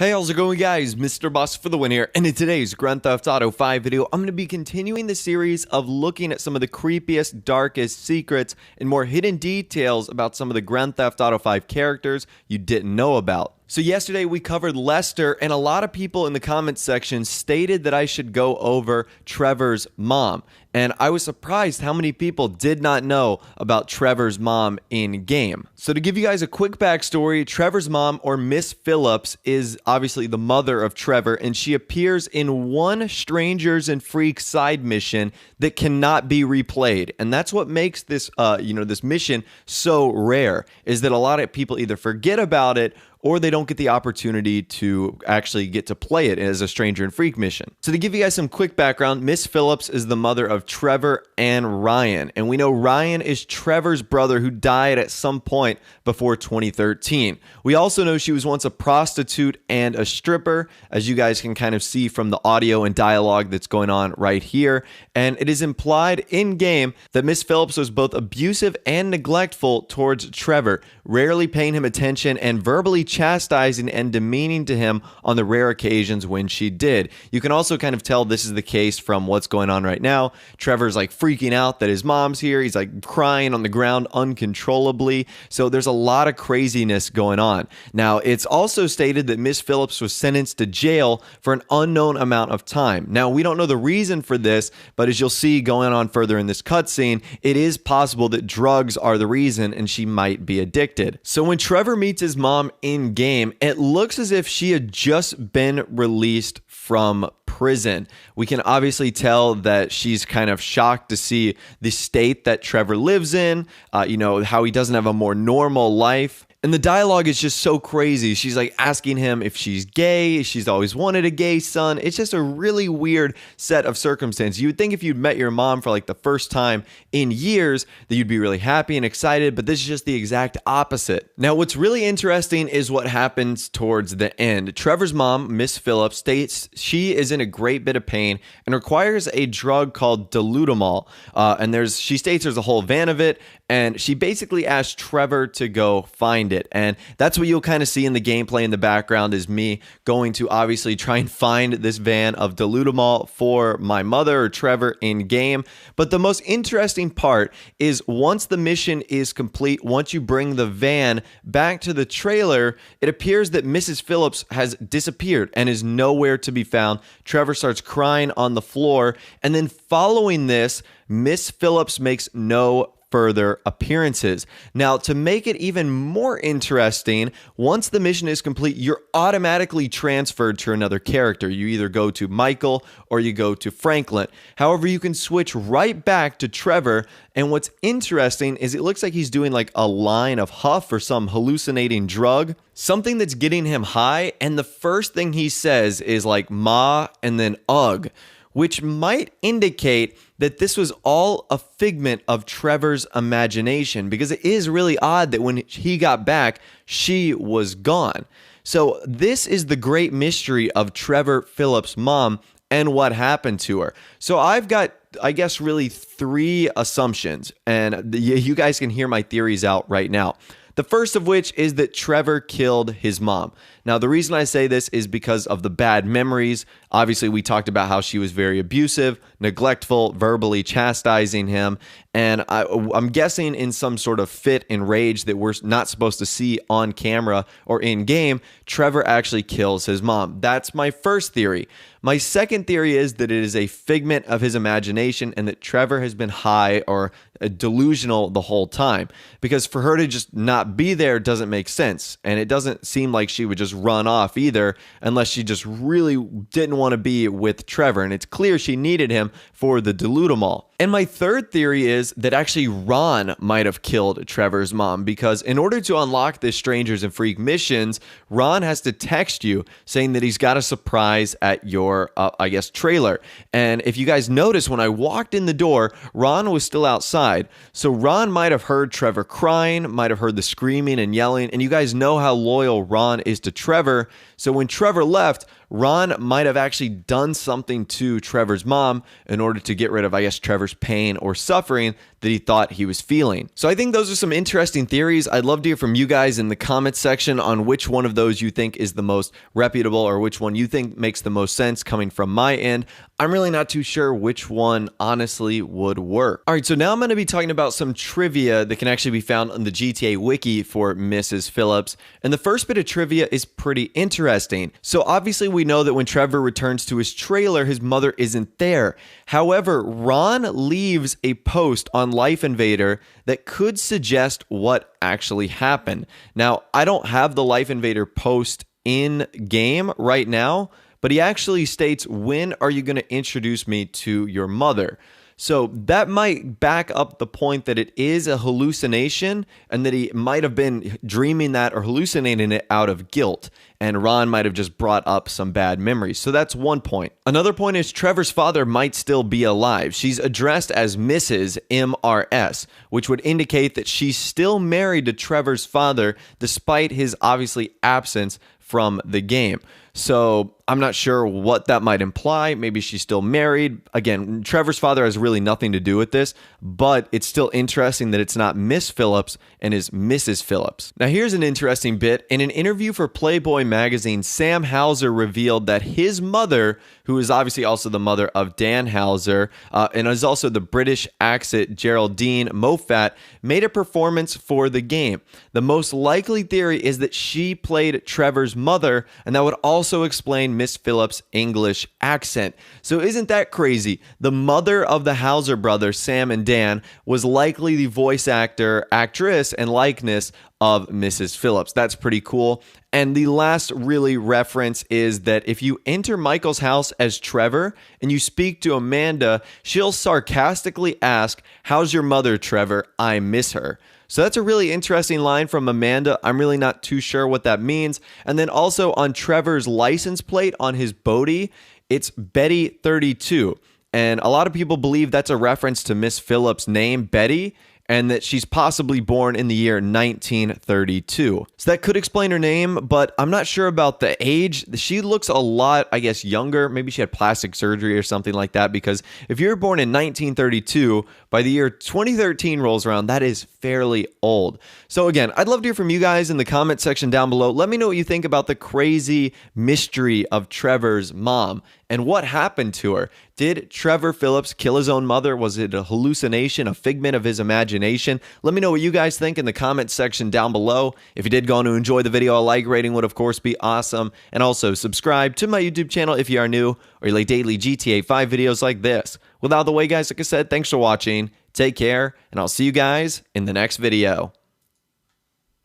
Hey, how's it going, guys? Mr. Boss for the win here, and in today's Grand Theft Auto 5 video, I'm going to be continuing the series of looking at some of the creepiest, darkest secrets and more hidden details about some of the Grand Theft Auto 5 characters you didn't know about. So yesterday we covered Lester, and a lot of people in the comments section stated that I should go over Trevor's mom. And I was surprised how many people did not know about Trevor's mom in game. So to give you guys a quick backstory, Trevor's mom, or Miss Phillips, is obviously the mother of Trevor, and she appears in one Strangers and Freaks side mission that cannot be replayed. And that's what makes this, this mission so rare, is that a lot of people either forget about it or they don't get the opportunity to actually get to play it as a Stranger and Freak mission. So to give you guys some quick background, Miss Phillips is the mother of Trevor and Ryan. And we know Ryan is Trevor's brother who died at some point before 2013. We also know she was once a prostitute and a stripper, as you guys can kind of see from the audio and dialogue that's going on right here. And it is implied in-game that Miss Phillips was both abusive and neglectful towards Trevor, rarely paying him attention and verbally chastising and demeaning to him on the rare occasions when she did. You can also kind of tell this is the case from what's going on right now. Trevor's like freaking out that his mom's here. He's like crying on the ground uncontrollably. So there's a lot of craziness going on. Now, it's also stated that Miss Phillips was sentenced to jail for an unknown amount of time. Now, we don't know the reason for this, but as you'll see going on further in this cutscene, it is possible that drugs are the reason and she might be addicted. So when Trevor meets his mom in game, it looks as if she had just been released from prison. We can obviously tell that she's kind of shocked to see the state that Trevor lives in, how he doesn't have a more normal life. And the dialogue is just so crazy. She's like asking him if she's gay. She's always wanted a gay son. It's just a really weird set of circumstances. You would think if you'd met your mom for like the first time in years that you'd be really happy and excited, but this is just the exact opposite. Now, what's really interesting is what happens towards the end. Trevor's mom, Miss Phillips, states she is in a great bit of pain and requires a drug called dilutamol. She states there's a whole van of it, and she basically asked Trevor to go find it. And that's what you'll kind of see in the gameplay in the background, is me going to obviously try and find this van of dilutamol for my mother or Trevor in game. But the most interesting part is once the mission is complete, once you bring the van back to the trailer, it appears that Mrs. Phillips has disappeared and is nowhere to be found. Trevor starts crying on the floor, and then following this, Miss Phillips makes no further appearances. Now, to make it even more interesting, once the mission is complete, you're automatically transferred to another character. You either go to Michael or you go to Franklin. However, you can switch right back to Trevor. And what's interesting is it looks like he's doing like a line of huff or some hallucinating drug, something that's getting him high. And the first thing he says is like ma and then ugh, which might indicate that this was all a figment of Trevor's imagination, because it is really odd that when he got back, she was gone. So this is the great mystery of Trevor Phillips' mom and what happened to her. So I've got, I guess, really three assumptions, and you guys can hear my theories out right now. The first of which is that Trevor killed his mom. Now, the reason I say this is because of the bad memories. Obviously, we talked about how she was very abusive, neglectful, verbally chastising him. And I'm guessing in some sort of fit and rage that we're not supposed to see on camera or in game, Trevor actually kills his mom. That's my first theory. My second theory is that it is a figment of his imagination and that Trevor has been high or delusional the whole time. Because for her to just not be there doesn't make sense. And it doesn't seem like she would just run off either, unless she just really didn't want to be with Trevor. And it's clear she needed him for the dilutamol. And my third theory is that actually Ron might have killed Trevor's mom, because in order to unlock this Strangers and Freak missions, Ron has to text you saying that he's got a surprise at your, trailer. And if you guys notice, when I walked in the door, Ron was still outside. So Ron might have heard Trevor crying, might have heard the screaming and yelling. And you guys know how loyal Ron is to Trevor. So when Trevor left, Ron might have actually done something to Trevor's mom in order to get rid of, I guess, Trevor's pain or suffering that he thought he was feeling. So I think those are some interesting theories. I'd love to hear from you guys in the comments section on which one of those you think is the most reputable or which one you think makes the most sense coming from my end. I'm really not too sure which one honestly would work. All right, so now I'm going to be talking about some trivia that can actually be found on the GTA wiki for Mrs. Phillips. And the first bit of trivia is pretty interesting. So obviously we know that when Trevor returns to his trailer, his mother isn't there. However, Ron leaves a post on Life Invader that could suggest what actually happened. Now, I don't have the Life Invader post in game right now, but he actually states, "When are you going to introduce me to your mother?" So that might back up the point that it is a hallucination and that he might have been dreaming that or hallucinating it out of guilt. And Ron might have just brought up some bad memories. So that's one point. Another point is Trevor's father might still be alive. She's addressed as Mrs. MRS, which would indicate that she's still married to Trevor's father despite his obviously absence from the game. So I'm not sure what that might imply. Maybe she's still married. Again, Trevor's father has really nothing to do with this, but it's still interesting that it's not Miss Phillips and is Mrs. Phillips. Now here's an interesting bit. In an interview for Playboy magazine, Sam Hauser revealed that his mother, who is obviously also the mother of Dan Hauser, and is also the British accent Geraldine Moffat, made a performance for the game. The most likely theory is that she played Trevor's mother, and that would also explain Miss Phillips' English accent. So isn't that crazy? The mother of the Hauser brothers, Sam and Dan, was likely the voice actress, and likeness of Mrs. Phillips. That's pretty cool. And the last really reference is that if you enter Michael's house as Trevor and you speak to Amanda, she'll sarcastically ask, "How's your mother, Trevor? I miss her." So that's a really interesting line from Amanda. I'm really not too sure what that means. And then also on Trevor's license plate on his Bodie, it's Betty 32. And a lot of people believe that's a reference to Miss Phillips' name, Betty, and that she's possibly born in the year 1932. So that could explain her name, but I'm not sure about the age. She looks a lot, I guess, younger. Maybe she had plastic surgery or something like that, because if you're born in 1932, by the year 2013 rolls around, that is fairly old. So again, I'd love to hear from you guys in the comment section down below. Let me know what you think about the crazy mystery of Trevor's mom and what happened to her. Did Trevor Phillips kill his own mother? Was it a hallucination, a figment of his imagination? Let me know what you guys think in the comment section down below. If you did go on to enjoy the video, a like rating would of course be awesome. And also subscribe to my YouTube channel if you are new or you like daily GTA 5 videos like this. With all the way, guys, like I said, thanks for watching. Take care, and I'll see you guys in the next video.